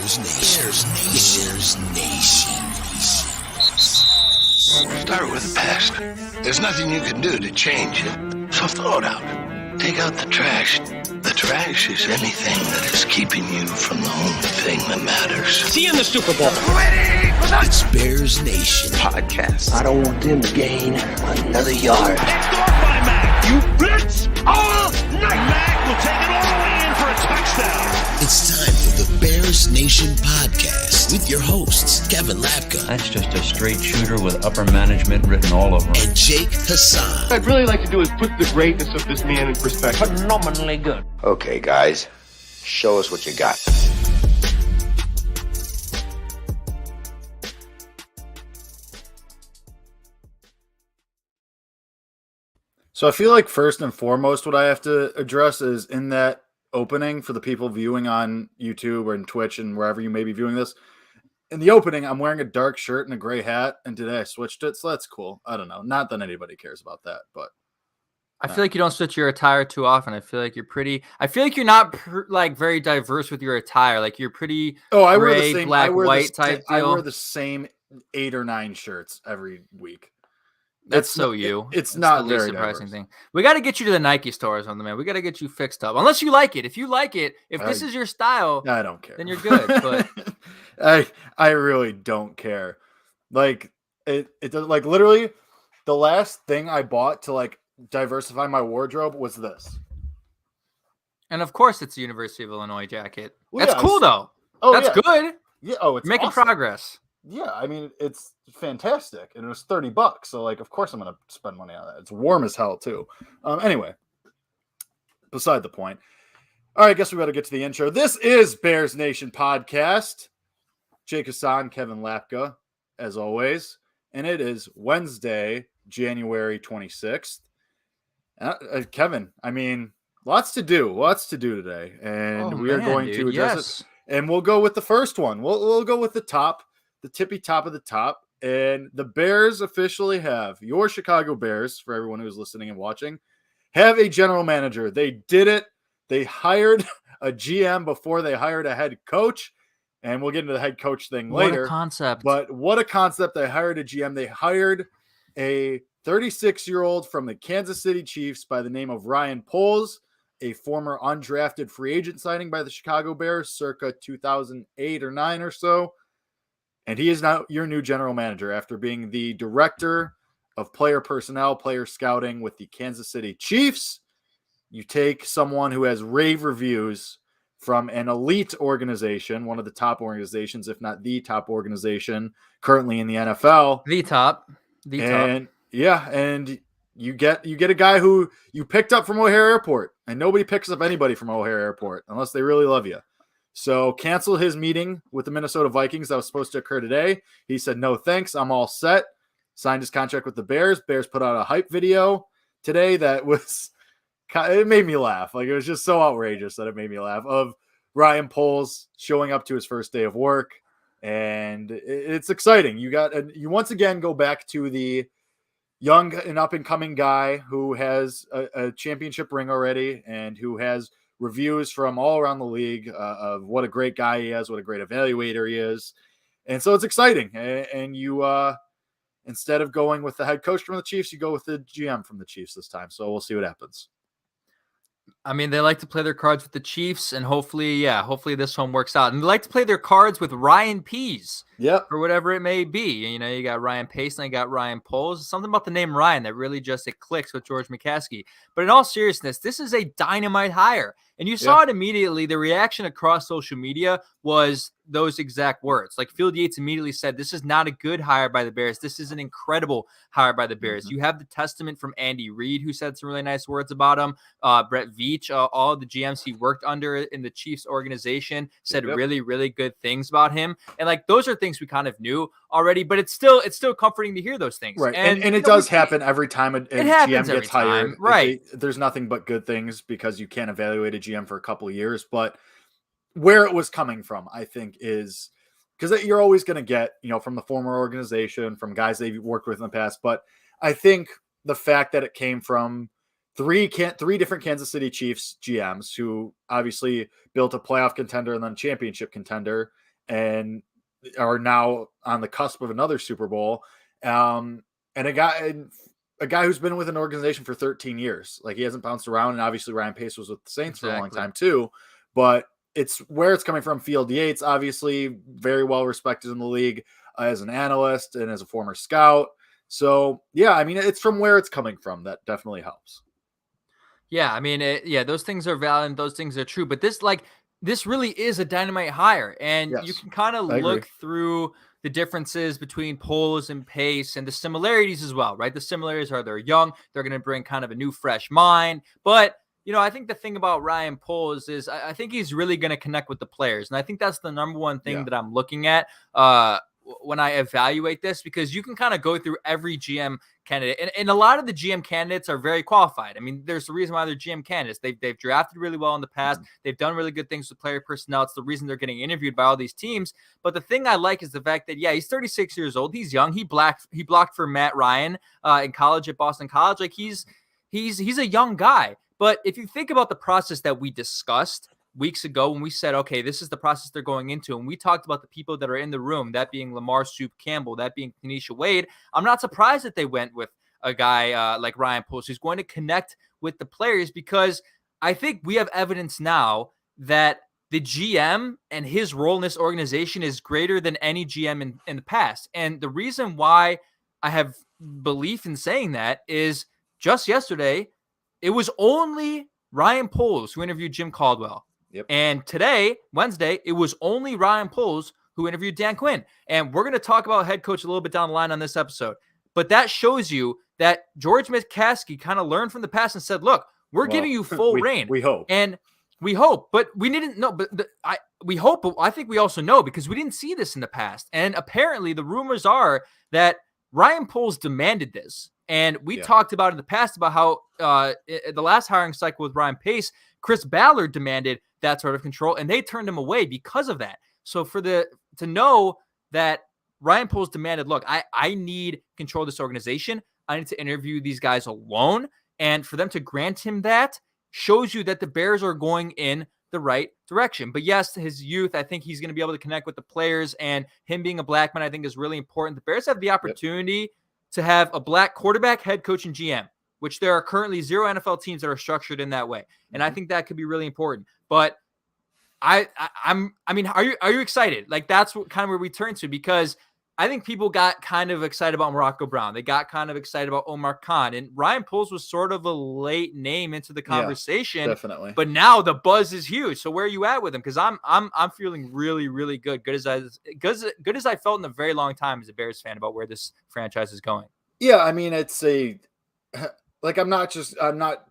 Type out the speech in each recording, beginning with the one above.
Bears Nation. Bears Nation. Start with the past. There's nothing you can do to change it, so throw it out. Take out the trash. The trash is anything that is keeping you from the only thing that matters. See you in the Super Bowl. It's Bears Nation Podcast. I don't want them to gain another yard. It's gone by Mac. You blitz all night. Mac will take it all the way in for a touchdown. It's time for the Bears Nation Podcast with your hosts, Kevin Lapka That's just a straight shooter with upper management written all over him. and Jake Hasan. What I'd really like to do is put the greatness of this man in perspective. Phenomenally good. Okay, guys, show us what you got. So I feel like first and foremost, what I have to address is in that opening for the people viewing on YouTube or in Twitch and wherever you may be viewing this. In the opening, I'm wearing a dark shirt and a gray hat, and today I switched it, so that's cool. I don't know. Not that anybody cares about that, but I feel like you don't switch your attire too often. I feel like you're not very diverse with your attire. Like you're pretty I wear gray, the same black, white type I deal. wear the same 8 or 9 shirts every week. That's It's so n- you. it's not the least very surprising diverse. thing. We got to get you to the Nike store or something, man. We got to get you fixed up. Unless you like it. If you like it, if this is your style, I don't care. then you're good. But I really don't care. Like it does, like literally the last thing I bought to like diversify my wardrobe was this. and of course it's the University of Illinois jacket. Well, That's yeah, cool though. Oh, That's yeah. good. Yeah, oh, it's You're making awesome. progress. Yeah, I mean it's fantastic, and it was $30. So like, of course I'm gonna spend money on that. It's warm as hell too. Anyway, beside the point. All right, I guess we got to get to the intro. This is Bears Nation Podcast. Jake Hasan, Kevin Lapka, as always, and it is Wednesday, January 26th. Kevin, I mean, lots to do today, and we are going to address it. And we'll go with the first one. We'll go with the tippy top of the top. And the Bears officially have, your Chicago Bears, for everyone who's listening and watching, have a general manager. They did it. They hired a GM before they hired a head coach. And we'll get into the head coach thing later. What a concept. But what a concept. They hired a GM. They hired a 36-year-old from the Kansas City Chiefs by the name of Ryan Poles, a former undrafted free agent signing by the Chicago Bears circa 2008 or 9 or so. And he is now your new general manager after being the director of player personnel, player scouting with the Kansas City Chiefs. You take someone who has rave reviews from an elite organization, one of the top organizations, if not the top organization currently in the NFL. The top. And yeah, and you get a guy who you picked up from O'Hare Airport, and nobody picks up anybody from O'Hare Airport unless they really love you. So cancel his meeting with the Minnesota Vikings that was supposed to occur today. He said, no, thanks. I'm all set. Signed his contract with the Bears. Bears put out a hype video today that was, it made me laugh. Like, it was just so outrageous that it made me laugh, of Ryan Poles showing up to his first day of work. And it's exciting. You once again go back to the young and up and coming guy who has a championship ring already and who has reviews from all around the league of what a great guy he is, what a great evaluator he is. And so it's exciting. And you, instead of going with the head coach from the Chiefs, you go with the GM from the Chiefs this time. So we'll see what happens. I mean, they like to play their cards with the Chiefs, and hopefully this one works out. And they like to play their cards with Ryan Pease. Yep. For whatever it may be. You know, you got Ryan Pace and you got Ryan Poles. Something about the name Ryan that really just, it clicks with George McCaskey. But in all seriousness, this is a dynamite hire. And you saw it immediately. The reaction across social media was those exact words. Like Field Yates immediately said, this is not a good hire by the Bears. This is an incredible hire by the Bears. You have the testament from Andy Reid, who said some really nice words about him. Brett Veach, all of the GMs he worked under in the Chiefs organization said really, really good things about him. And like, those are things we kind of knew already, but it's still comforting to hear those things. Right. And it does happen every time a GM gets hired. Right. There's nothing but good things because you can't evaluate a GM for a couple of years. But where it was coming from, I think, is because you're always going to get, from the former organization, from guys they've worked with in the past. But I think the fact that it came from three different Kansas City Chiefs GMs who obviously built a playoff contender and then championship contender, and are now on the cusp of another Super Bowl. And a guy who's been with an organization for 13 years. Like, he hasn't bounced around, and obviously Ryan Pace was with the Saints for a long time too. But it's where it's coming from. Field Yates, obviously very well respected in the league as an analyst and as a former scout. So yeah, I mean, it's from where it's coming from. That definitely helps. Yeah, I mean, those things are valid and those things are true. But this really is a dynamite hire, and you can kind of look through the differences between Poles and Pace and the similarities as well, right? The similarities are they're young, they're going to bring kind of a new, fresh mind. But, I think the thing about Ryan Poles is I think he's really going to connect with the players. And I think that's the number one thing that I'm looking at when I evaluate this, because you can kind of go through every GM candidate, and a lot of the GM candidates are very qualified. I mean, there's the reason why they're GM candidates. They've drafted really well in the past. They've done really good things with player personnel. It's the reason they're getting interviewed by all these teams. But the thing I like is the fact that, he's 36 years old. He's young. He blocked for Matt Ryan in college at Boston College. Like, he's a young guy. But if you think about the process that we discussed weeks ago when we said, okay, this is the process they're going into, and we talked about the people that are in the room, that being Lamar Soup Campbell, that being Tanisha Wade, I'm not surprised that they went with a guy like Ryan Poles, who's going to connect with the players, because I think we have evidence now that the GM and his role in this organization is greater than any GM in the past. And the reason why I have belief in saying that is just yesterday, it was only Ryan Poles who interviewed Jim Caldwell. Yep. And today, Wednesday, it was only Ryan Poles who interviewed Dan Quinn. And we're going to talk about head coach a little bit down the line on this episode. But that shows you that George McCaskey kind of learned from the past and said, look, we're giving you full reign. We hope. And we hope, but we didn't know. But we hope, but I think we also know, because we didn't see this in the past. And apparently the rumors are that Ryan Poles demanded this. And we talked about in the past about how the last hiring cycle with Ryan Pace, Chris Ballard demanded that sort of control, and they turned him away because of that. So to know that Ryan Poles demanded, look, I need control of this organization. I need to interview these guys alone. And for them to grant him that shows you that the Bears are going in the right direction. But yes, his youth, I think he's going to be able to connect with the players, and him being a black man, I think, is really important. The Bears have the opportunity to have a black quarterback, head coach, and GM, which there are currently 0 NFL teams that are structured in that way. And I think that could be really important. But I mean, are you excited? Like, that's kind of where we turn to, because I think people got kind of excited about Morocco Brown. They got kind of excited about Omar Khan, and Ryan Poles was sort of a late name into the conversation. Definitely. But now the buzz is huge. So where are you at with him? Because I'm feeling really, really good. Good as I felt in a very long time as a Bears fan about where this franchise is going. Yeah, I mean, it's I'm not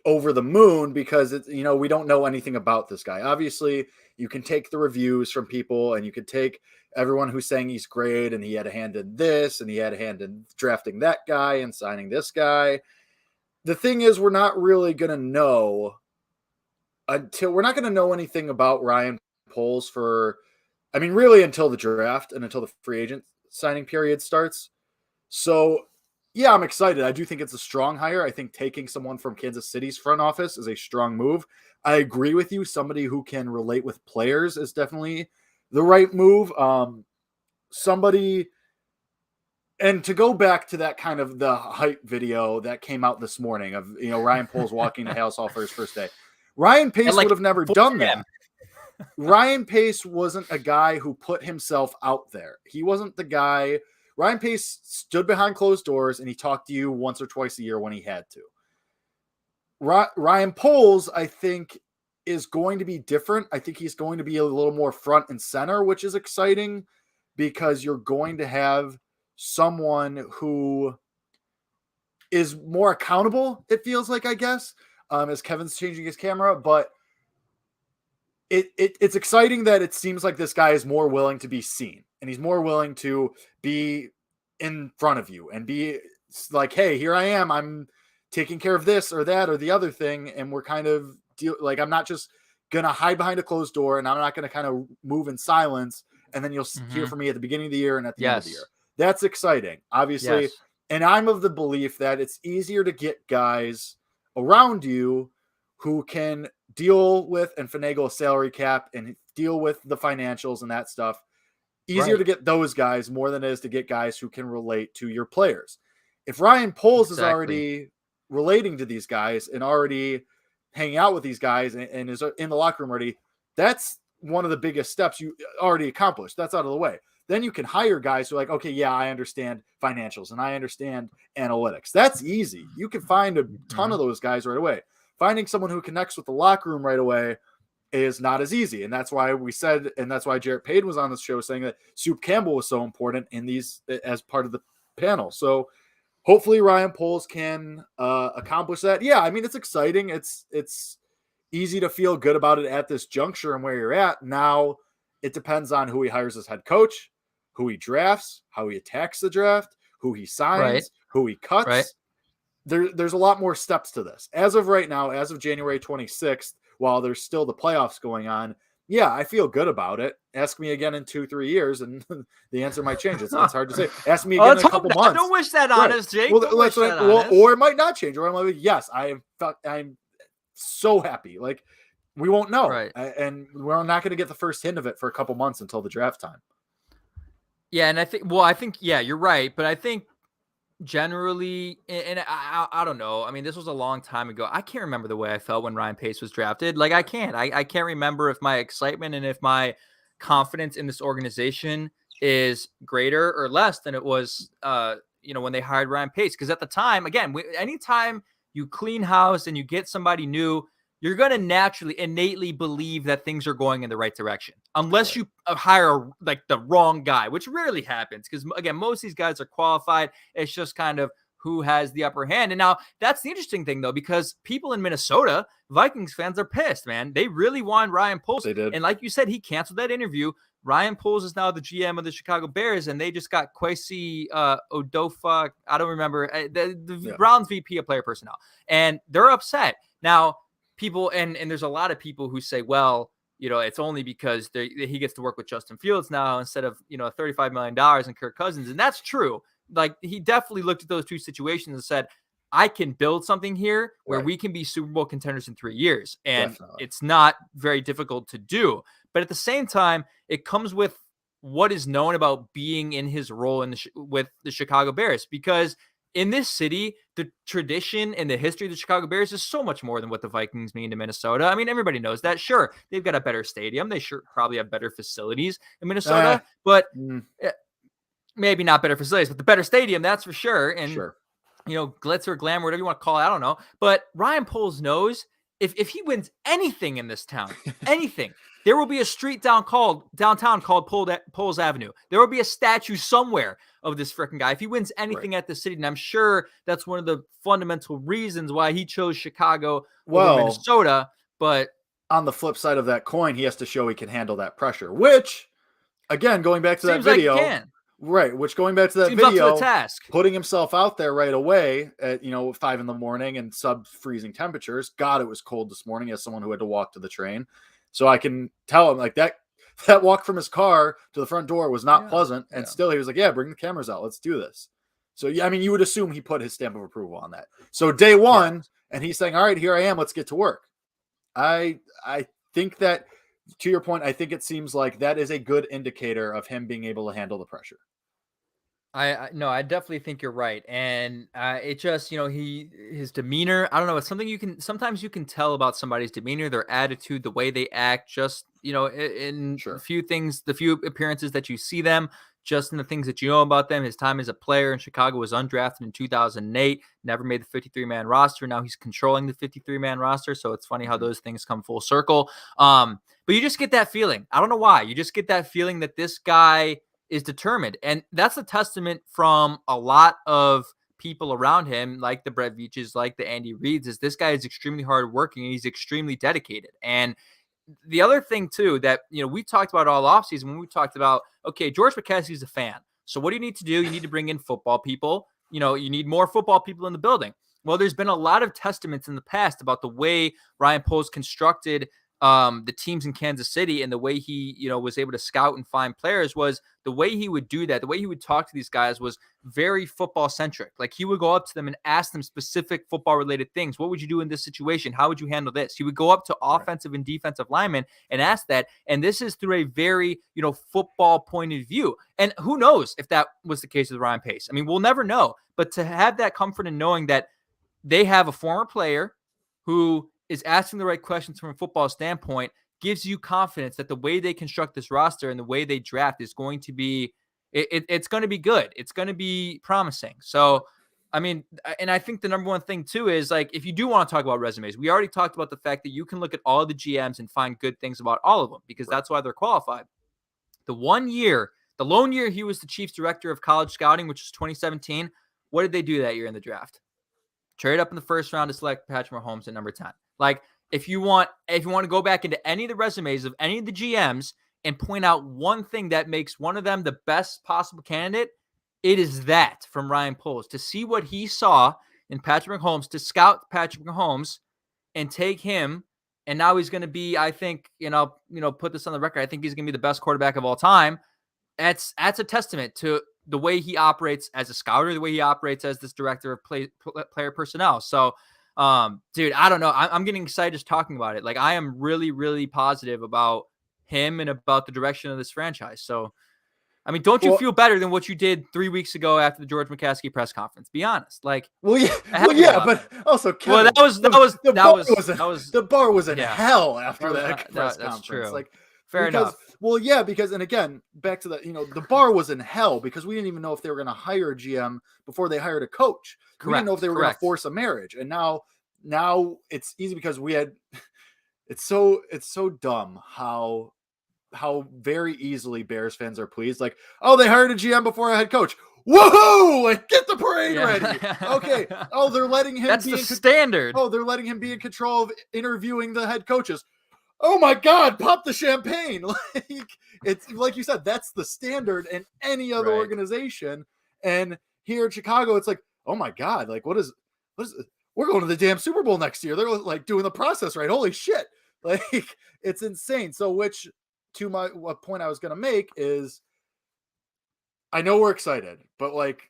over the moon, because it's, we don't know anything about this guy. Obviously, you can take the reviews from people, and you could take everyone who's saying he's great and he had a hand in this and he had a hand in drafting that guy and signing this guy. The thing is, we're not really going to know anything about Ryan Poles really until the draft and until the free agent signing period starts. So yeah, I'm excited. I do think it's a strong hire. I think taking someone from Kansas City's front office is a strong move. I agree with you. Somebody who can relate with players is definitely the right move. And to go back to that kind of the hype video that came out this morning of, Ryan Poles walking to Halas Hall for his first day. Ryan Pace would have never done that. Ryan Pace wasn't a guy who put himself out there. He wasn't the guy. Ryan Pace stood behind closed doors and he talked to you once or twice a year when he had to. Ryan Poles, I think, is going to be different. I think he's going to be a little more front and center, which is exciting, because you're going to have someone who is more accountable, it feels like, I guess, as Kevin's changing his camera. But it's exciting that it seems like this guy is more willing to be seen, and he's more willing to be in front of you and be like, hey, here I am. I'm taking care of this or that or the other thing. And we're kind of I'm not just going to hide behind a closed door, and I'm not going to kind of move in silence. And then you'll hear from me at the beginning of the year and at the end of the year. That's exciting, obviously. Yes. And I'm of the belief that it's easier to get guys around you who can deal with and finagle a salary cap and deal with the financials and that stuff. Easier to get those guys more than it is to get guys who can relate to your players. If Ryan Poles is already relating to these guys and already hanging out with these guys and is in the locker room already, that's one of the biggest steps you already accomplished. That's out of the way. Then you can hire guys who are like, okay, yeah, I understand financials and I understand analytics. That's easy. You can find a ton of those guys right away. Finding someone who connects with the locker room right away is not as easy. And that's why we said, and that's why Jarrett Payton was on the show saying that Soup Campbell was so important in these as part of the panel. So hopefully Ryan Poles can accomplish that. Yeah, I mean, it's exciting. It's easy to feel good about it at this juncture and where you're at. Now it depends on who he hires as head coach, who he drafts, how he attacks the draft, who he signs, who he cuts. There's a lot more steps to this. As of right now, as of January 26th, while there's still the playoffs going on, yeah, I feel good about it. Ask me again in 2-3 years, and the answer might change. It's hard to say. Ask me again in a couple months. Don't wish that on us, Jake. Or it might not change. Or I'm like, yes, I'm so happy. Like, we won't know, and we're not going to get the first hint of it for a couple months until the draft time. Yeah, and I think, yeah, you're right, but I think generally, and I don't know. I mean, this was a long time ago. I can't remember the way I felt when Ryan Pace was drafted. Like, I can't remember if my excitement and if my confidence in this organization is greater or less than it was, when they hired Ryan Pace. Because at the time, again, anytime you clean house and you get somebody new, you're going to naturally, innately believe that things are going in the right direction. Unless you hire the wrong guy, which rarely happens. Because, again, most of these guys are qualified. It's just kind of who has the upper hand. And now that's the interesting thing, though, because people in Minnesota, Vikings fans, are pissed, man. They really want Ryan Poles. They did. And like you said, he canceled that interview. Ryan Poles is now the GM of the Chicago Bears, and they just got Kwesi Odofa. I don't remember. The Browns VP of player personnel. And they're upset. Now, people, and there's a lot of people who say, well, it's only because he gets to work with Justin Fields now instead of, $35 million and Kirk Cousins. And that's true. Like, he definitely looked at those two situations and said, I can build something here where we can be Super Bowl contenders in 3 years. And it's not very difficult to do. But at the same time, it comes with what is known about being in his role with the Chicago Bears, because in this city, the tradition and the history of the Chicago Bears is so much more than what the Vikings mean to Minnesota. I mean, everybody knows that. Sure, they've got a better stadium. They probably have better facilities in Minnesota, but maybe not better facilities, but the better stadium, that's for sure. And, glitz or glamour, whatever you want to call it, I don't know. But Ryan Poles knows if he wins anything in this town, anything, there will be a street downtown called Poles Avenue. There will be a statue somewhere of this freaking guy if he wins anything at the city. And I'm sure that's one of the fundamental reasons why he chose Chicago over Minnesota. But on the flip side of that coin, he has to show he can handle that pressure, which, again, going back to that video, which going back to that video, putting himself out there right away at 5 a.m. and sub-freezing temperatures. God, it was cold this morning as someone who had to walk to the train. So I can tell him, like, that walk from his car to the front door was not pleasant. And still he was like, yeah, bring the cameras out. Let's do this. So, yeah, I mean, you would assume he put his stamp of approval on that. So day one, and he's saying, all right, here I am. Let's get to work. I think that, to your point, I think it seems like that is a good indicator of him being able to handle the pressure. I definitely think you're right. And it just, his demeanor, I don't know. It's something sometimes you can tell about somebody's demeanor, their attitude, the way they act, just, in a few things, the few appearances that you see them, just in the things that you know about them. His time as a player in Chicago was undrafted in 2008, never made the 53-man roster. Now he's controlling the 53-man roster. So it's funny how those things come full circle. But you just get that feeling. I don't know why. You just get that feeling that this guy is determined. And that's a testament from a lot of people around him, like the Brett Veaches, like the Andy Reids, is this guy is extremely hardworking and he's extremely dedicated. And the other thing too, that, we talked about all offseason when we talked about, okay, George McCaskey's a fan. So what do you need to do? You need to bring in football people. You need more football people in the building. Well, there's been a lot of testaments in the past about the way Ryan Poles constructed the teams in Kansas City and the way he, was able to scout and find players was the way he would do that. The way he would talk to these guys was very football centric. Like he would go up to them and ask them specific football related things. What would you do in this situation? How would you handle this? He would go up to offensive and defensive linemen and ask that. And this is through a very, football point of view. And who knows if that was the case with Ryan Pace? I mean, we'll never know. But to have that comfort in knowing that they have a former player who is asking the right questions from a football standpoint gives you confidence that the way they construct this roster and the way they draft is going to be, it's going to be good. It's going to be promising. So, I mean, and I think the number one thing too is like, if you do want to talk about resumes, we already talked about the fact that you can look at all the GMs and find good things about all of them because that's why they're qualified. The lone year he was the Chiefs director of college scouting, which was 2017. What did they do that year in the draft? Trade up in the first round to select Patrick Mahomes at number 10. Like, if you want to go back into any of the resumes of any of the GMs and point out one thing that makes one of them the best possible candidate, it is that from Ryan Poles. To see what he saw in Patrick Mahomes, to scout Patrick Mahomes and take him, and now he's going to be, I think, put this on the record, I think he's going to be the best quarterback of all time. That's a testament to the way he operates as a scouter, the way he operates as this director of player personnel. So, dude, I don't know. I'm getting excited just talking about it. Like, I am really, really positive about him and about the direction of this franchise. So, I mean, don't you feel better than what you did 3 weeks ago after the George McCaskey press conference? Be honest. Like, but also, Kevin, the bar was in hell after that press conference. That's true. Like, fair enough. Well, yeah, because, and again, back to the, the bar was in hell because we didn't even know if they were going to hire a GM before they hired a coach. Correct. We didn't know if they were going to force a marriage. And now it's easy because it's so dumb how very easily Bears fans are pleased. Like, oh, they hired a GM before a head coach. Woohoo! Like, get the parade ready. Okay. Oh, they're letting him That's the standard. Oh, they're letting him be in control of interviewing the head coaches. Oh my God, pop the champagne. Like, it's like you said, that's the standard in any other organization. And here in Chicago, it's like, oh my God, like what is we're going to the damn Super Bowl next year. They're like doing the process right. Holy shit. Like, it's insane. So what point I was going to make is I know we're excited, but like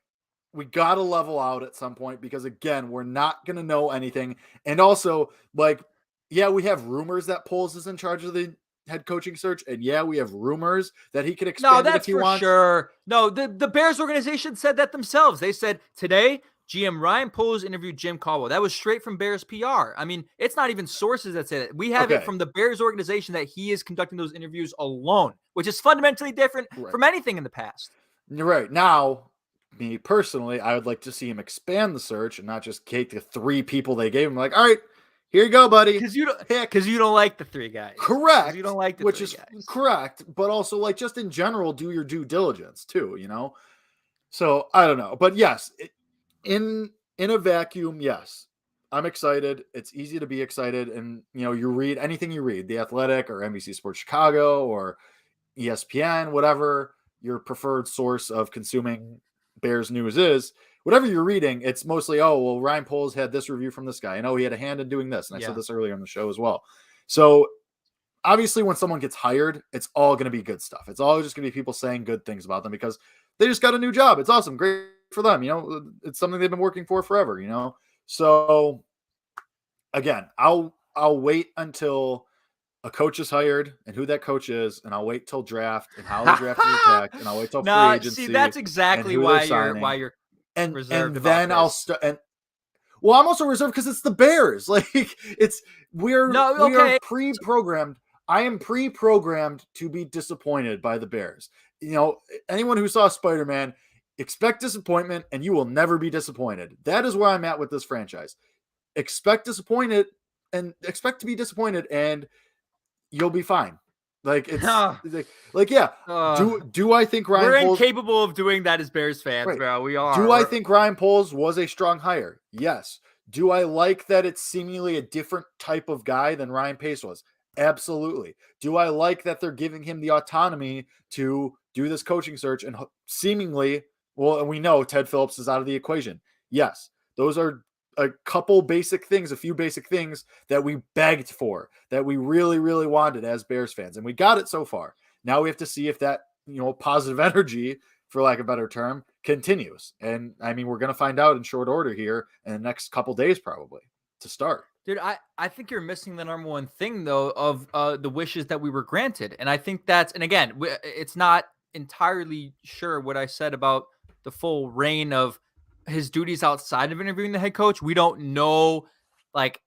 we got to level out at some point because again, we're not going to know anything. And also like, yeah, we have rumors that Poles is in charge of the head coaching search. And yeah, we have rumors that he could expand it if he wants. Sure. No, the Bears organization said that themselves. They said today, GM Ryan Poles interviewed Jim Caldwell. That was straight from Bears PR. I mean, it's not even sources that say that. We have it from the Bears organization that he is conducting those interviews alone, which is fundamentally different from anything in the past. Right. Now, me personally, I would like to see him expand the search and not just take the 3 people they gave him. Like, all right, here you go, buddy. Because you don't like the 3 guys. Correct. You don't like the which 3 is guys. Correct. But also, like, just in general, do your due diligence too, So I don't know. But yes, in a vacuum, yes, I'm excited. It's easy to be excited. And, you read anything you read, The Athletic or NBC Sports Chicago or ESPN, whatever your preferred source of consuming Bears news is, whatever you're reading, it's mostly, oh, well, Ryan Poles had this review from this guy. I know he had a hand in doing this. And I said this earlier on the show as well. So obviously when someone gets hired, it's all going to be good stuff. It's all just going to be people saying good things about them because they just got a new job. It's awesome. Great for them. It's something they've been working for forever, So again, I'll wait until a coach is hired and who that coach is, and I'll wait till draft and how the draft is attacked, and I'll wait till free agency. See, that's exactly why you're reserved. And then I'll start. And well, I'm also reserved because it's the Bears. Like we are pre-programmed. I am pre-programmed to be disappointed by the Bears. Anyone who saw Spider-Man, expect disappointment, and you will never be disappointed. That is where I'm at with this franchise. Expect to be disappointed, and you'll be fine. Like it's do I think Ryan we're Poles, incapable of doing that as Bears fans, bro? We are. Do I think Ryan Poles was a strong hire? Yes. Do I like that it's seemingly a different type of guy than Ryan Pace was? Absolutely. Do I like that they're giving him the autonomy to do this coaching search and seemingly, well, and we know Ted Phillips is out of the equation. Yes. Those are a couple basic things, a few basic things that we begged for, that we really, really wanted as Bears fans. And we got it so far. Now we have to see if that, positive energy, for lack of a better term, continues. And I mean, we're going to find out in short order here in the next couple days, probably, to start. Dude, I think you're missing the number one thing, though, of the wishes that we were granted. And I think and again, it's not entirely sure what I said about the full reign of his duties outside of interviewing the head coach. We don't know, like,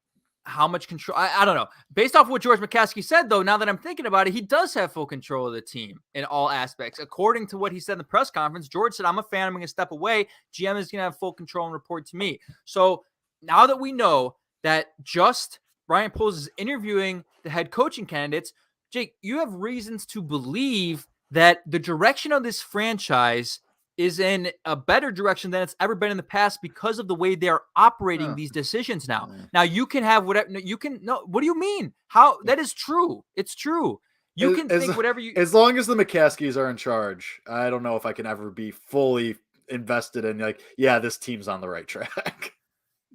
how much control. I don't know. Based off what George McCaskey said, though, now that I'm thinking about it, he does have full control of the team in all aspects. According to what he said in the press conference, George said, I'm a fan. I'm going to step away. GM is going to have full control and report to me. So now that we know that just Ryan Poles is interviewing the head coaching candidates, Jake, you have reasons to believe that the direction of this franchise is in a better direction than it's ever been in the past because of the way they're operating these decisions now. Now you can have whatever you can. No, what do you mean? How that is true? It's true. You can think whatever you. As long as the McCaskies are in charge, I don't know if I can ever be fully invested in this team's on the right track.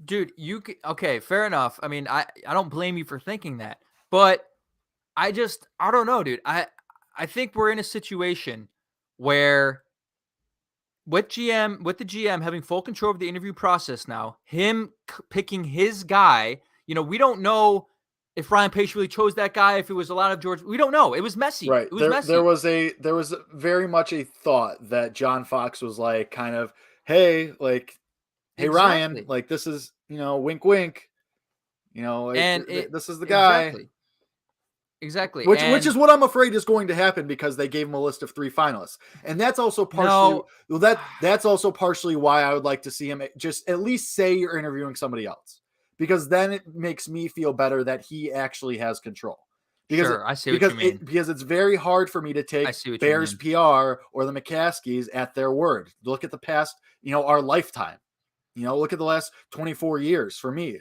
Dude, okay, fair enough. I mean, I don't blame you for thinking that, but I don't know, dude. I think we're in a situation where with the GM having full control of the interview process now, him picking his guy, we don't know if Ryan Pace really chose that guy, if it was a lot of George. We don't know. It was messy. Right. It was messy. There was very much a thought that John Fox was like, kind of, hey, exactly. Ryan, this is, wink, wink, this is the guy. Exactly. Which is what I'm afraid is going to happen because they gave him a list of 3 finalists. And that's also partially that's also partially why I would like to see him just at least say you're interviewing somebody else. Because then it makes me feel better that he actually has control. Because I see what you mean. Because it's very hard for me to take Bears PR or the McCaskies at their word. Look at the past, our lifetime. Look at the last 24 years for me.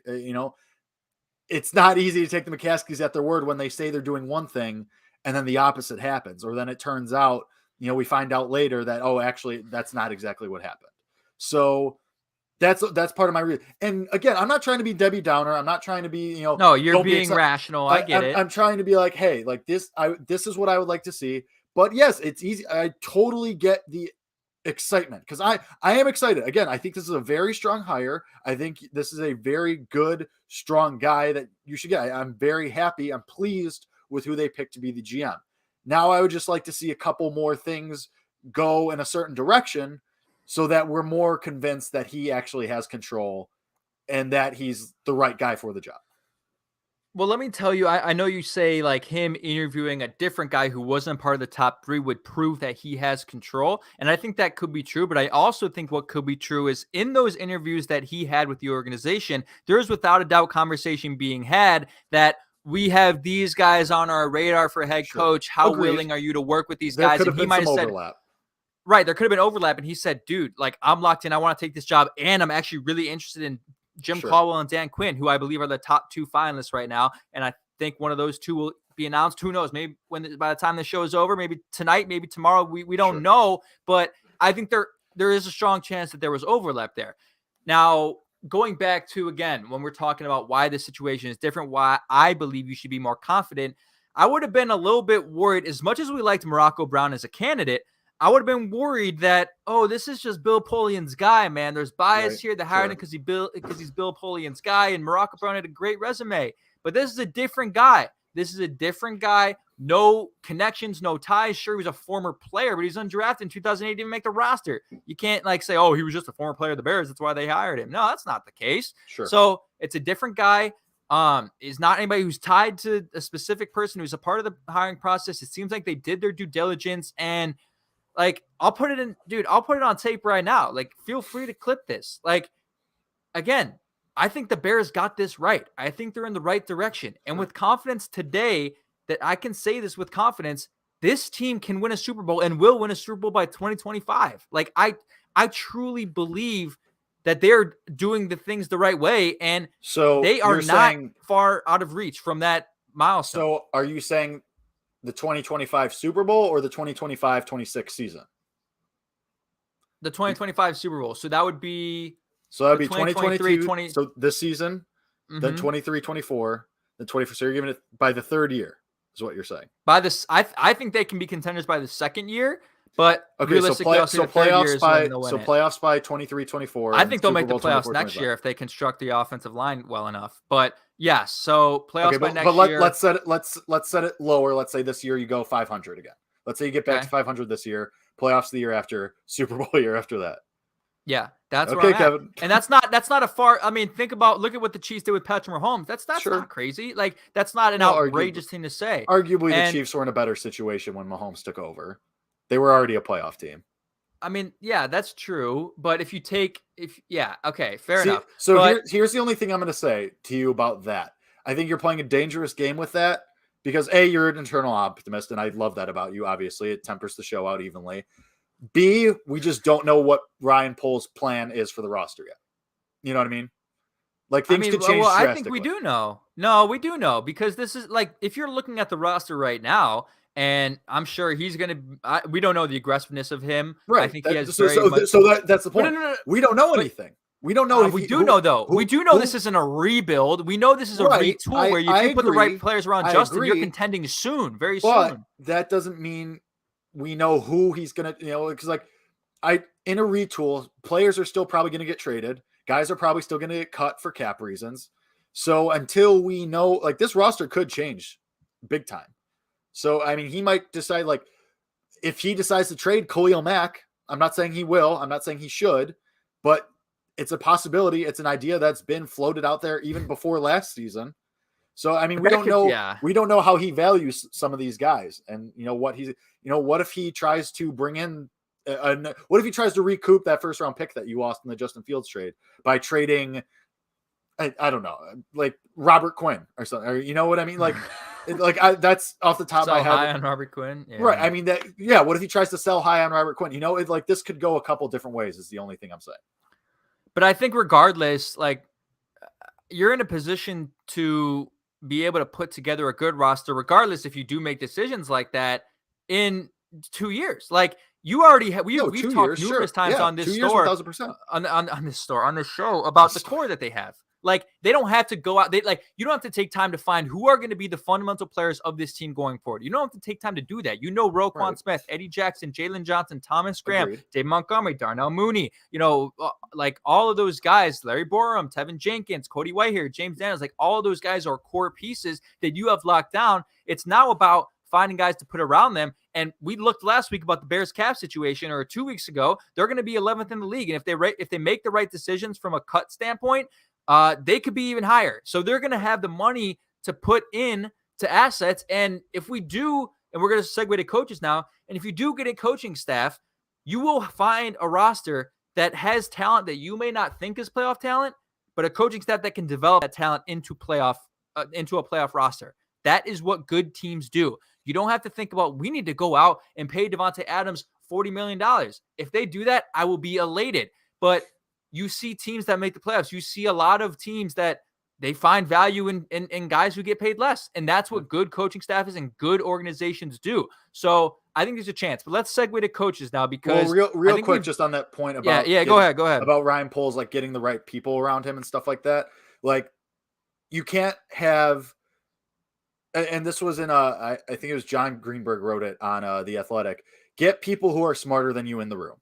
It's not easy to take the McCaskies at their word when they say they're doing one thing and then the opposite happens. Or then it turns out, we find out later that, actually, that's not exactly what happened. So that's part of my and again, I'm not trying to be Debbie Downer. I'm not trying to be, no, you're being rational. I get it. I'm trying to be like, hey, this is what I would like to see. But yes, it's easy. I totally get the excitement because I am excited. Again, I think this is a very strong hire. I think this is a very good, strong guy that you should get. I'm very happy. I'm pleased with who they picked to be the GM. Now I would just like to see a couple more things go in a certain direction so that we're more convinced that he actually has control and that he's the right guy for the job. Well, let me tell you, I know you say him interviewing a different guy who wasn't part of the top 3 would prove that he has control. And I think that could be true. But I also think what could be true is in those interviews that he had with the organization, there is without a doubt conversation being had that we have these guys on our radar for head coach. How willing are you to work with these guys? And he might have said, right, there could have been overlap. And he said, dude, I'm locked in. I want to take this job. And I'm actually really interested in Jim Caldwell and Dan Quinn, who I believe are the top 2 finalists right now. And I think one of those 2 will be announced. Who knows? Maybe by the time the show is over, maybe tonight, maybe tomorrow. We don't know. But I think there is a strong chance that there was overlap there. Now, going back to, again, when we're talking about why this situation is different, why I believe you should be more confident, I would have been a little bit worried. As much as we liked Morocco Brown as a candidate, I would have been worried that, this is just Bill Polian's guy, man. There's bias here. They hired him because he's Bill Polian's guy, and Morocco Brown had a great resume. But this is a different guy. No connections, no ties. Sure, he was a former player, but he's undrafted in 2008, didn't make the roster. You can't say, he was just a former player of the Bears. That's why they hired him. No, that's not the case. Sure. So it's a different guy. Is not anybody who's tied to a specific person who's a part of the hiring process. It seems like they did their due diligence, and I'll put it on tape right now. Feel free to clip this. Again, I think the Bears got this right. I think they're in the right direction. And with confidence today, that I can say this with confidence, this team can win a Super Bowl and will win a Super Bowl by 2025. I truly believe that they're doing the things the right way. And so they are not far out of reach from that milestone. So are you saying the 2025 Super Bowl or the 2025-26 season? The 2025 Super Bowl. So that would be So that'd be 2023, 2022. So this season, then 23, 24, then 24. So you're giving it by the third year, is what you're saying. By this, I think they can be contenders by the second year, but realistically, playoffs by 23, 24. I think they'll make the playoffs next year if they construct the offensive line well enough. But yes, so playoffs by next year. Let's set it lower. Let's say this year you go 500 again. Let's say you get back to 500 this year, playoffs the year after, Super Bowl year after that. Yeah, that's where I'm at. Kevin. And that's not a far. I mean, look at what the Chiefs did with Patrick Mahomes. That's not crazy. Like, that's not an outrageous thing to say. Arguably, the Chiefs were in a better situation when Mahomes took over. They were already a playoff team. I mean, yeah, that's true. But fair enough. So here's the only thing I'm going to say to you about that. I think you're playing a dangerous game with that because A, you're an internal optimist, and I love that about you. Obviously, it tempers the show out evenly. B, we just don't know what Ryan Poles' plan is for the roster yet. You know what I mean? Like, things could change drastically. I think we do know. No, we do know, because this is like, if you're looking at the roster right now, and I'm sure he's going to. We don't know the aggressiveness of him. Right. I think he has that's the point. No. We don't know anything. We don't know. We do know, though. We do know this isn't a rebuild. We know this is a retool where if you put the right players around Justin, you're contending soon, very soon. That doesn't mean we know who he's going to, because in a retool, players are still probably going to get traded. Guys are probably still going to get cut for cap reasons. So until we know, like, this roster could change big time. So, I mean, he might decide, like, if he decides to trade Khalil Mack, I'm not saying he will, I'm not saying he should, but it's a possibility. It's an idea that's been floated out there even before last season. So, I mean, we don't know how he values some of these guys, and what if he tries to bring in, what if he tries to recoup that first round pick that you lost in the Justin Fields trade by trading, I don't know, like Robert Quinn or something, or you know what I mean? Like, that's off the top of my head. High on Robert Quinn, right? I mean, what if he tries to sell high on Robert Quinn? This could go a couple different ways. Is the only thing I'm saying. But I think regardless, like, you're in a position to be able to put together a good roster, regardless if you do make decisions like that in 2 years. Like, you already have, we've talked numerous times on this store, on this show about the core that they have. Like, they don't have to go out. You don't have to take time to find who are going to be the fundamental players of this team going forward. You don't have to take time to do that. Roquan Smith, Eddie Jackson, Jalen Johnson, Thomas Graham, Dave Montgomery, Darnell Mooney, like all of those guys, Larry Borum, Tevin Jenkins, Cody Whitehair, James Daniels, like all of those guys are core pieces that you have locked down. It's now about finding guys to put around them. And we looked last week about the Bears cap situation, or 2 weeks ago. They're going to be 11th in the league. And if they make the right decisions from a cut standpoint, they could be even higher. So they're going to have the money to put in to assets. And if we do, and we're going to segue to coaches now, and if you do get a coaching staff, you will find a roster that has talent that you may not think is playoff talent, but a coaching staff that can develop that talent into a playoff roster. That is what good teams do. You don't have to think about, we need to go out and pay Devontae Adams $40 million. If they do that, I will be elated. But you see teams that make the playoffs. You see a lot of teams that they find value in guys who get paid less. And that's what good coaching staff is and good organizations do. So I think there's a chance. But let's segue to coaches now, because real quick, just on that point about go ahead about Ryan Poles, like getting the right people around him and stuff like that. Like, you can't have, and this was in I think it was John Greenberg wrote it on The Athletic. Get people who are smarter than you in the room.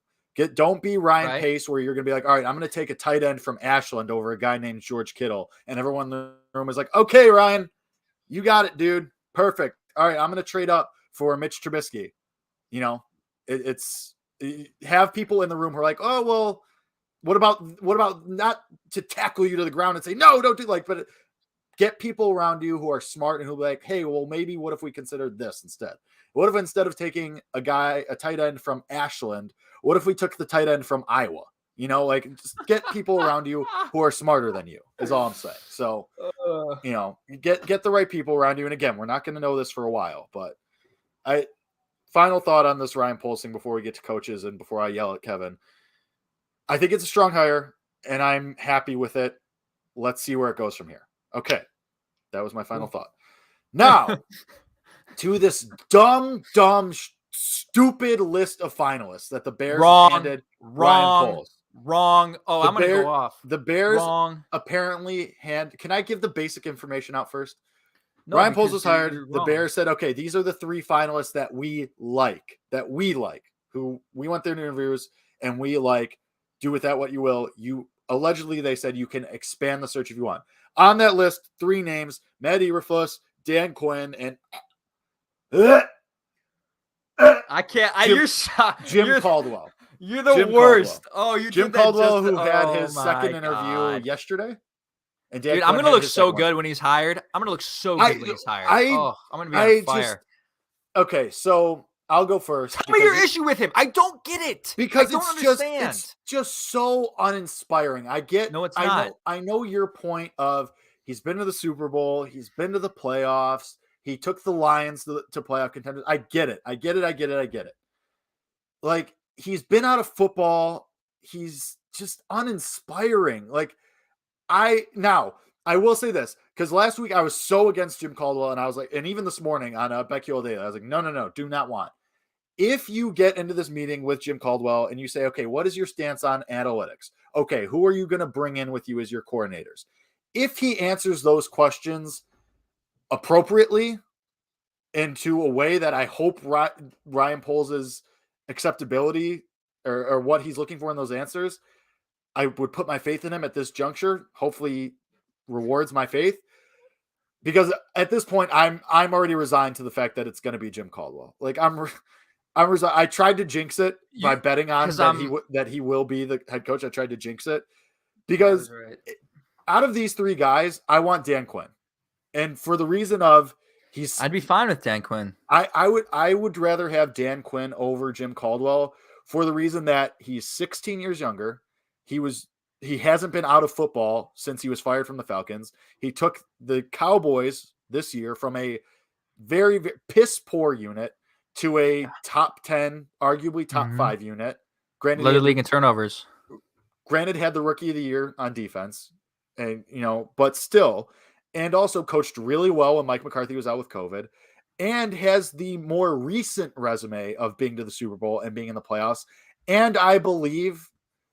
Don't be Ryan Pace, where you're going to be like, all right, I'm going to take a tight end from Ashland over a guy named George Kittle. And everyone in the room is like, okay, Ryan, you got it, dude. Perfect. All right, I'm going to trade up for Mitch Trubisky. It's have people in the room who are like, oh, well, what about not to tackle you to the ground and say, no, don't do but get people around you who are smart and who be like, hey, well, maybe what if we considered this instead? What if instead of taking a tight end from Ashland, what if we took the tight end from Iowa? Just get people around you who are smarter than you is all I'm saying. So, get the right people around you. And again, we're not going to know this for a while, but final thought on this Ryan Poles thing before we get to coaches and before I yell at Kevin. I think it's a strong hire and I'm happy with it. Let's see where it goes from here. Okay. That was my final thought. Now, to this dumb, stupid list of finalists that the Bears handed Ryan Poles. Wrong. Oh, I'm going to go off. The Bears Wrong. apparently had. Can I give the basic information out first? No, Ryan Poles because was hired. you're The wrong. Bears said, okay, these are the 3 finalists that we like, who we went through interviews and we like. Do with that what you will. Allegedly, they said you can expand the search if you want. On that list, 3 names: Matt Eberflus, Dan Quinn, and I can't. Jim Caldwell. You're the Jim worst. Caldwell. Oh, you Jim did that Caldwell, just, who had his my second interview God. yesterday. And Dan Dude, Quinn I'm gonna had look his so second good one. when he's hired. I'm gonna look so good when he's hired. I'm gonna be on fire. Okay, so I'll go first. Tell me your issue with him. I don't get it. Because I don't it's understand. just so uninspiring. I get. No, it's not. I know your point of he's been to the Super Bowl, he's been to the playoffs, he took the Lions to playoff contenders. I get it. Like, he's been out of football. He's just uninspiring. Like, I will say this, because last week I was so against Jim Caldwell, and I was like, and even this morning on BetQL Daily, I was like, no, do not want. If you get into this meeting with Jim Caldwell and you say, okay, what is your stance on analytics? Okay, who are you going to bring in with you as your coordinators? If he answers those questions appropriately into a way that I hope Ryan Poles' acceptability or what he's looking for in those answers, I would put my faith in him at this juncture. Hopefully he rewards my faith, because at this point I'm already resigned to the fact that it's going to be Jim Caldwell. Like, I tried to jinx it by betting on that he will be the head coach. I tried to jinx it because out of these 3 guys, I want Dan Quinn. And for the reason of I'd be fine with Dan Quinn. I would rather have Dan Quinn over Jim Caldwell for the reason that he's 16 years younger. He hasn't been out of football since he was fired from the Falcons. He took the Cowboys this year from a very, very piss poor unit to a top 10, arguably top 5 unit. Granted, led the league in turnovers. Granted, had the rookie of the year on defense, and but still, and also coached really well when Mike McCarthy was out with COVID, and has the more recent resume of being to the Super Bowl and being in the playoffs. And I believe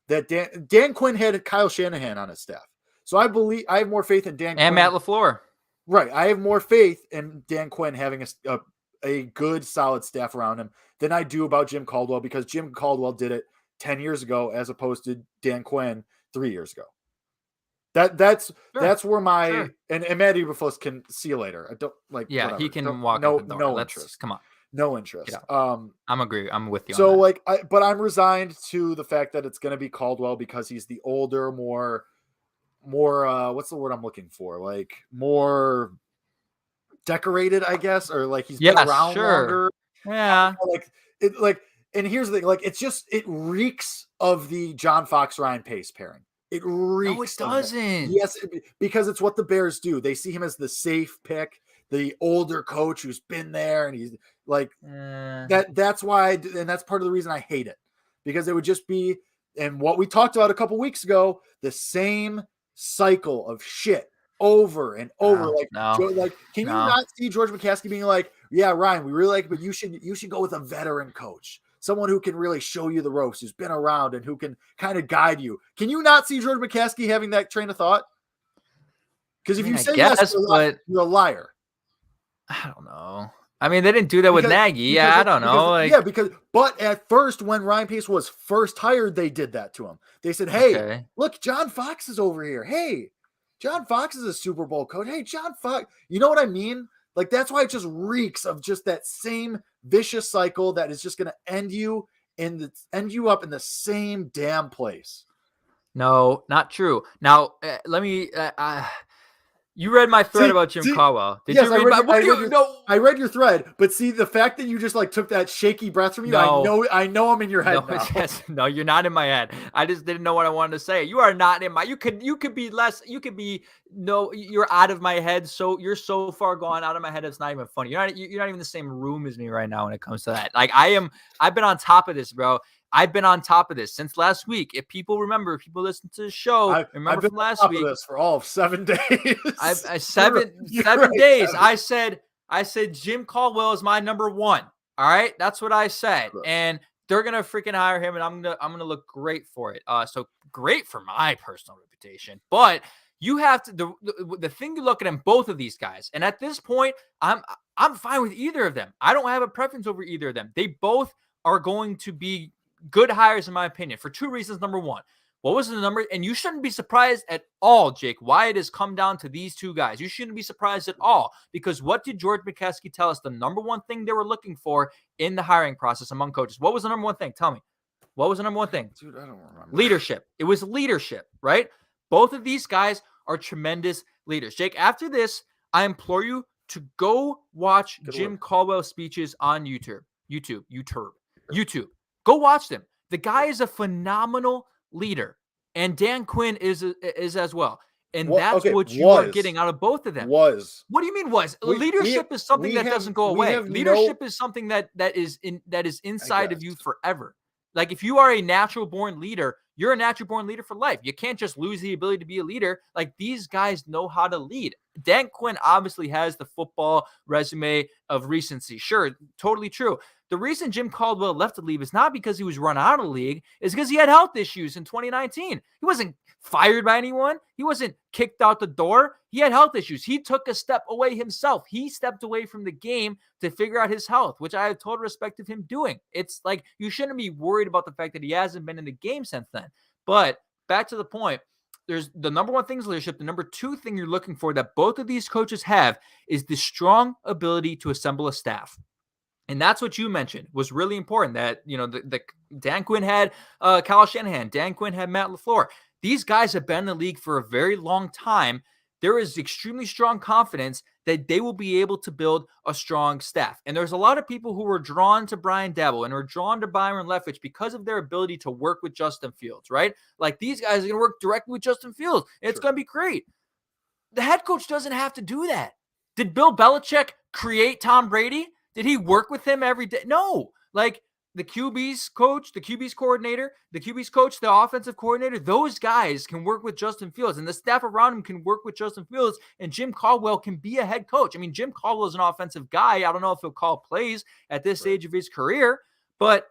that Dan Quinn had Kyle Shanahan on his staff, so I have more faith in Dan and Quinn. Matt LaFleur. Right, I have more faith in Dan Quinn having a good, solid staff around him than I do about Jim Caldwell, because Jim Caldwell did it 10 years ago as opposed to Dan Quinn 3 years ago. That's where my and Matt Eberflus can see you later. I don't like. Yeah, whatever. he can walk up the door. No interest. Come on, no interest. I'm with you. So on that. but I'm resigned to the fact that it's going to be Caldwell because he's the older, more what's the word I'm looking for? Like, more decorated, I guess, or like he's been around longer. Yeah. And here's the thing, like, it reeks of the John Fox Ryan Pace pairing. It reeks. No, it doesn't. Yes, because it's what the Bears do. They see him as the safe pick, the older coach who's been there, and he's like that's why, and that's part of the reason I hate it, because it would just be, and what we talked about a couple weeks ago, the same cycle of shit over and over. Can you not see George McCaskey being like, yeah, Ryan, we really like it, but you should go with a veteran coach, someone who can really show you the ropes, who's been around and who can kind of guide you. Can you not see George McCaskey having that train of thought? Because if you say yes, you're a liar. I don't know. I mean, they didn't do that with Nagy. Yeah, I don't know. But at first, when Ryan Pace was first hired, they did that to him. They said, hey, look, John Fox is over here. Hey, John Fox is a Super Bowl coach. Hey, John Fox. You know what I mean? Like, that's why it just reeks of just that same vicious cycle that is just going to end you up in the same damn place. No, not true. Now, let me. You read my thread about Jim Caldwell. Did you read I read your thread, but see, the fact that you just like took that shaky breath from you, I know I'm in your head now. No, you're not in my head. I just didn't know what I wanted to say. You are not in my. You could be less. You could be you're out of my head. So you're so far gone out of my head. It's not even funny. You're not even in the same room as me right now when it comes to that. Like, I've been on top of this, bro. I've been on top of this since last week. If people listen to the show, I've been from last week. Of this for all of 7 days. Seven days. I said Jim Caldwell is my number one. All right, that's what I said. And they're gonna freaking hire him, and I'm gonna look great for it. So great for my personal reputation. But you have to the thing you look at them, both of these guys, and at this point, I'm fine with either of them. I don't have a preference over either of them. They both are going to be good hires, in my opinion, for two reasons. Number one, what was the number? And you shouldn't be surprised at all, Jake, why it has come down to these two guys. You shouldn't be surprised at all, because what did George McCaskey tell us the number one thing they were looking for in the hiring process among coaches? What was the number one thing? Tell me. What was the number one thing? Dude, I don't remember. Leadership. It was leadership, right? Both of these guys are tremendous leaders. Jake, after this, I implore you to go watch Jim Caldwell's speeches on YouTube. Go watch them. The guy is a phenomenal leader, and Dan Quinn is as well. And that's what you are getting out of both of them. What do you mean was? Leadership is something that doesn't go away. Leadership is something that is inside of you forever. Like if you are a natural born leader, you're a natural born leader for life. You can't just lose the ability to be a leader. Like these guys know how to lead. Dan Quinn obviously has the football resume of recency. Sure, totally true. The reason Jim Caldwell left the league is not because he was run out of the league. It's because he had health issues in 2019. He wasn't fired by anyone. He wasn't kicked out the door. He had health issues. He took a step away himself. He stepped away from the game to figure out his health, which I have total respect of him doing. It's like you shouldn't be worried about the fact that he hasn't been in the game since then. But back to the point, there's the number one thing is leadership. The number two thing you're looking for that both of these coaches have is the strong ability to assemble a staff. And that's what you mentioned was really important, that, you know, the Dan Quinn had Kyle Shanahan, Dan Quinn had Matt LaFleur. These guys have been in the league for a very long time. There is extremely strong confidence that they will be able to build a strong staff. And there's a lot of people who were drawn to Brian Daboll and were drawn to Byron Leftwich because of their ability to work with Justin Fields, right? Like these guys are going to work directly with Justin Fields. And it's going to be great. The head coach doesn't have to do that. Did Bill Belichick create Tom Brady? Did he work with him every day? No. Like the QB's coach, the QB's coordinator, the QB's coach, the offensive coordinator, those guys can work with Justin Fields, and the staff around him can work with Justin Fields, and Jim Caldwell can be a head coach. I mean, Jim Caldwell is an offensive guy. I don't know if he'll call plays at this stage of his career, but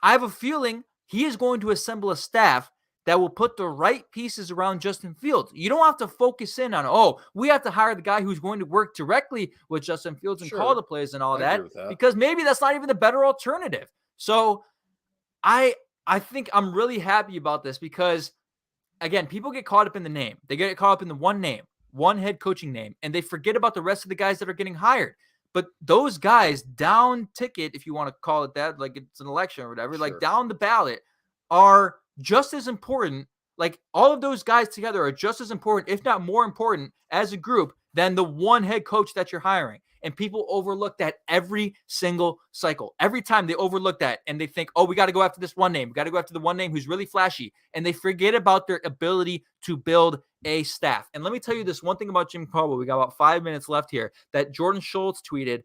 I have a feeling he is going to assemble a staff that will put the right pieces around Justin Fields. You don't have to focus in on, we have to hire the guy who's going to work directly with Justin Fields and call the plays and all that, because maybe that's not even the better alternative. So I think I'm really happy about this because, again, people get caught up in the name. They get caught up in the one name, one head coaching name, and they forget about the rest of the guys that are getting hired. But those guys down ticket, if you want to call it that, like it's an election or whatever, like down the ballot, are just as important. Like all of those guys together are just as important, if not more important as a group than the one head coach that you're hiring. And people overlook that every single cycle. Every time they overlook that and they think, we got to go after this one name. We got to go after the one name who's really flashy. And they forget about their ability to build a staff. And let me tell you this one thing about Jim Caldwell. We got about 5 minutes left here, that Jordan Schultz tweeted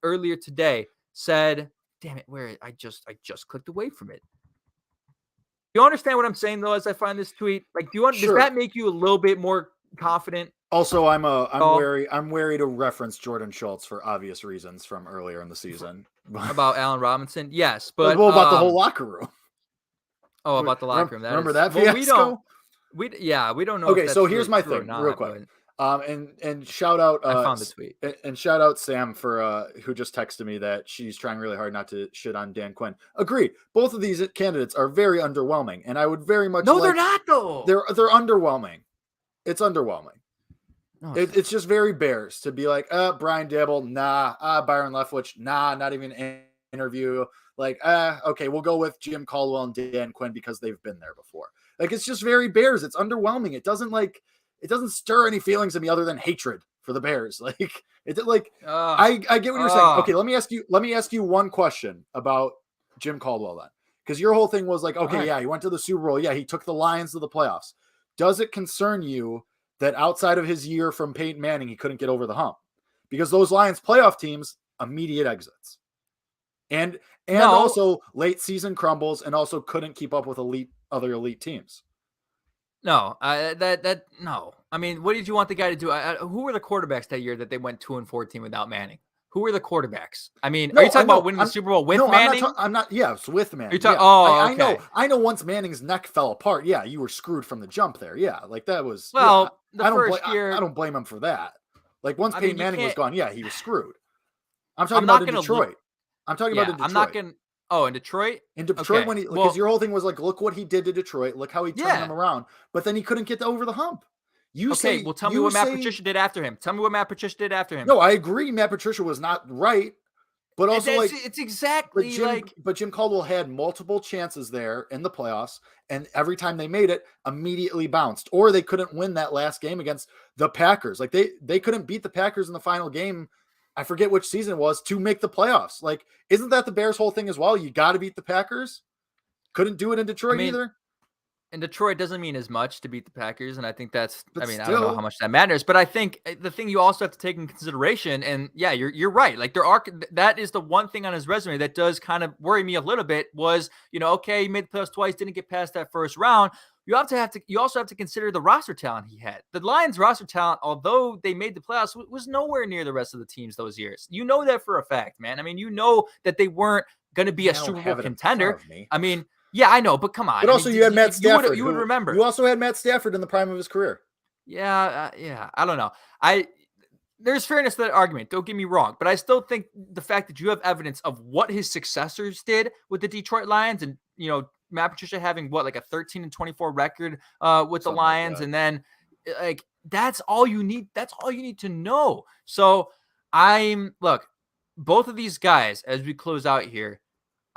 earlier today, said, damn it, I just clicked away from it. You understand what I'm saying though, as I find this tweet? Like, does that make you a little bit more confident? Also, I'm wary to reference Jordan Schultz for obvious reasons from earlier in the season. About Allen Robinson? Yes, but about the whole locker room. Oh, about the locker room. Remember that fiasco? We don't know. Okay, so here's my thing, real quick. And shout out. I found the tweet. And shout out Sam for who just texted me that she's trying really hard not to shit on Dan Quinn. Agreed. Both of these candidates are very underwhelming, and I would very much. No, they're not though. They're underwhelming. It's underwhelming. It's just very Bears to be like, Brian Daboll, nah, Byron Leftwich, nah, not even an interview. Like, okay, we'll go with Jim Caldwell and Dan Quinn because they've been there before. Like, it's just very Bears. It's underwhelming. It doesn't stir any feelings in me other than hatred for the Bears. Like, I get what you're saying. Okay, let me ask you one question about Jim Caldwell then, because your whole thing was like, okay, he went to the Super Bowl. Yeah, he took the Lions to the playoffs. Does it concern you that outside of his year from Peyton Manning, he couldn't get over the hump? Because those Lions playoff teams, immediate exits. And also late season crumbles, and also couldn't keep up with other elite teams. No, no. I mean, what did you want the guy to do? Who were the quarterbacks that year that they went 2-14 without Manning? who were the quarterbacks? I mean, No, are you talking no, about winning the Super Bowl with no, Manning? I'm not. Yeah, it's with Manning. You're talking. Yeah. Oh, okay. I know. Once Manning's neck fell apart, yeah, you were screwed from the jump there. Yeah, like that was. Well, yeah, the first year, I don't blame him for that. Like once I Peyton mean, Manning was can't- gone, yeah, he was screwed. I'm talking I'm about not in gonna Detroit. look- I'm talking Yeah, about in Detroit. I'm not gonna. Oh, in Detroit. In Detroit, Okay. when he, because Well, your whole thing was like, look what he did to Detroit. Look how he turned Yeah. them around. But then he couldn't get over the hump. Okay, well, tell me what Matt Patricia did after him. Tell me what Matt Patricia did after him. No, I agree. Matt Patricia was not right, but also it's exactly but Jim Caldwell had multiple chances there in the playoffs, and every time they made it, immediately bounced, or they couldn't win that last game against the Packers. Like they couldn't beat the Packers in the final game. I forget which season it was to make the playoffs. Like, isn't that the Bears' whole thing as well? You got to beat the Packers. Couldn't do it in Detroit either. In Detroit doesn't mean as much to beat the Packers, and I think that's. But I mean, still, I don't know how much that matters, but I think the thing you also have to take in consideration, and yeah, you're right. Like that is the one thing on his resume that does kind of worry me a little bit. Was okay, he made the playoffs twice, didn't get past that first round. You also have to consider the roster talent he had. The Lions roster talent, although they made the playoffs, was nowhere near the rest of the teams those years. You know that for a fact, man. I mean, you know that they weren't going to be a Super Bowl contender. I mean, yeah, I know, but come on. But also, you had Matt Stafford. You would remember. You also had Matt Stafford in the prime of his career. Yeah, yeah. I don't know. There's fairness to that argument. Don't get me wrong, but I still think the fact that you have evidence of what his successors did with the Detroit Lions, and Matt Patricia having like a 13-24 record with the Lions, and then like that's all you need. That's all you need to know. So look, both of these guys, as we close out here,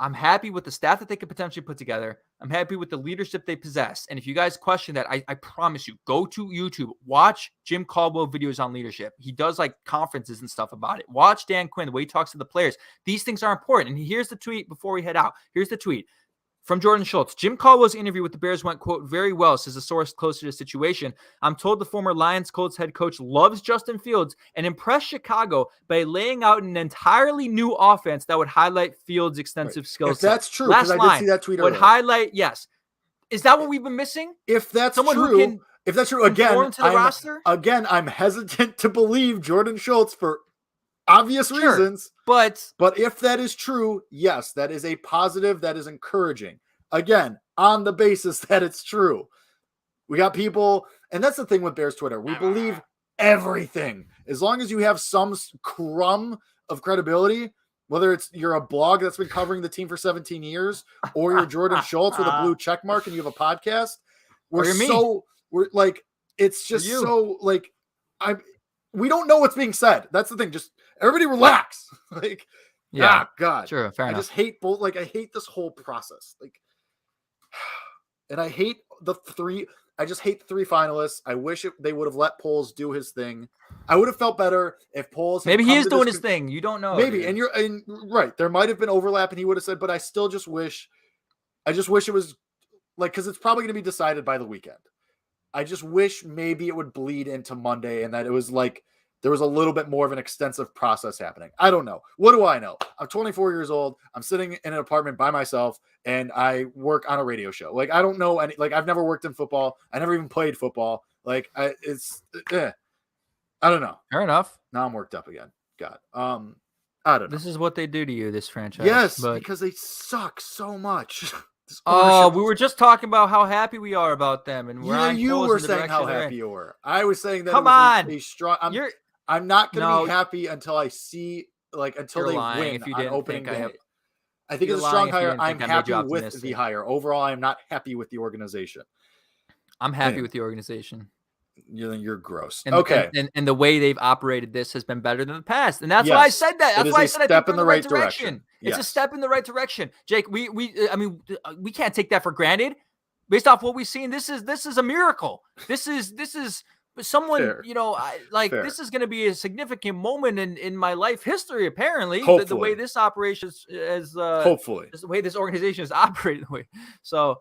I'm happy with the staff that they could potentially put together. I'm happy with the leadership they possess. And if you guys question that, I promise you, go to YouTube, watch Jim Caldwell videos on leadership. He does like conferences and stuff about it. Watch Dan Quinn, the way he talks to the players. These things are important. And here's the tweet before we head out. Here's the tweet from Jordan Schultz. Jim Caldwell's interview with the Bears went, quote, very well, says a source close to the situation. I'm told the former Lions Colts head coach loves Justin Fields and impressed Chicago by laying out an entirely new offense that would highlight Fields' extensive skill set. If that's true, because I did see that tweet earlier. Would highlight, yes. Is that what we've been missing? If that's someone true, who can if that's true, again, to the roster? I'm hesitant to believe Jordan Schultz for obvious reasons. But if that is true, yes, that is a positive. That is encouraging. Again, on the basis that it's true. We got people, and that's the thing with Bears Twitter. We believe everything. As long as you have some crumb of credibility, whether you're a blog that's been covering the team for 17 years, or you're Jordan Schultz with a blue check mark and you have a podcast, it's just so like, we don't know what's being said. That's the thing. Just everybody relax. Like, yeah, God. Sure, fair enough. I just hate both. Like, I hate this whole process. Like, and I hate I just hate the three finalists. I wish they would have let Poles do his thing. I would have felt better if Poles. Maybe he is doing his thing. You don't know. Maybe, dude. and right. There might have been overlap, and he would have said. But I still just wish. I just wish it was like, because it's probably going to be decided by the weekend. I just wish maybe it would bleed into Monday, and that it was like there was a little bit more of an extensive process happening. I don't know. What do I know? I'm 24 years old. I'm sitting in an apartment by myself, and I work on a radio show. Like, I don't know any. Like, I've never worked in football. I never even played football. Like, I don't know. Fair enough. Now I'm worked up again. God. I don't know. This is what they do to you, this franchise. Yes, because they suck so much. Oh, we were just talking about how happy we are about them, and you were saying how happy you were. I was saying that. Come on, a strong. I'm not going to be happy until I see, until they win if you on didn't opening think day. I think it's a strong hire. I'm happy with the hire. Overall, I'm not happy with the organization. I'm happy with the organization. You're gross. Okay. And the way they've operated this has been better than the past. And that's why I said that. That's why I said I think we're in the right direction. It's a step in the right direction. Jake, we can't take that for granted. Based off what we've seen, this is a miracle. This is someone, Fair. Fair. This is going to be a significant moment in my life history, apparently. The way this operation is hopefully the way this organization is operating. So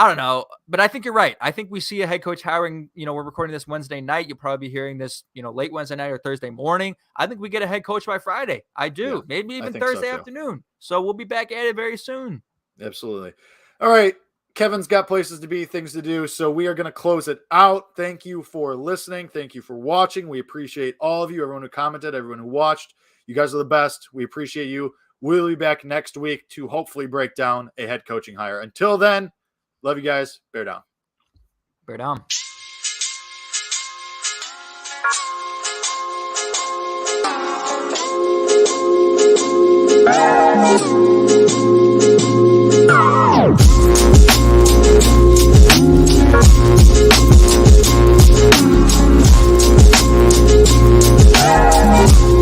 I don't know, but I think you're right. I think we see a head coach hiring. We're recording this Wednesday night. You'll probably be hearing this, late Wednesday night or Thursday morning. I think we get a head coach by Friday. I do. Yeah, maybe even Thursday afternoon. So we'll be back at it very soon. Absolutely. All right. Kevin's got places to be, things to do. So we are going to close it out. Thank you for listening. Thank you for watching. We appreciate all of you, everyone who commented, everyone who watched. You guys are the best. We appreciate you. We'll be back next week to hopefully break down a head coaching hire. Until then, love you guys. Bear down. Bear down.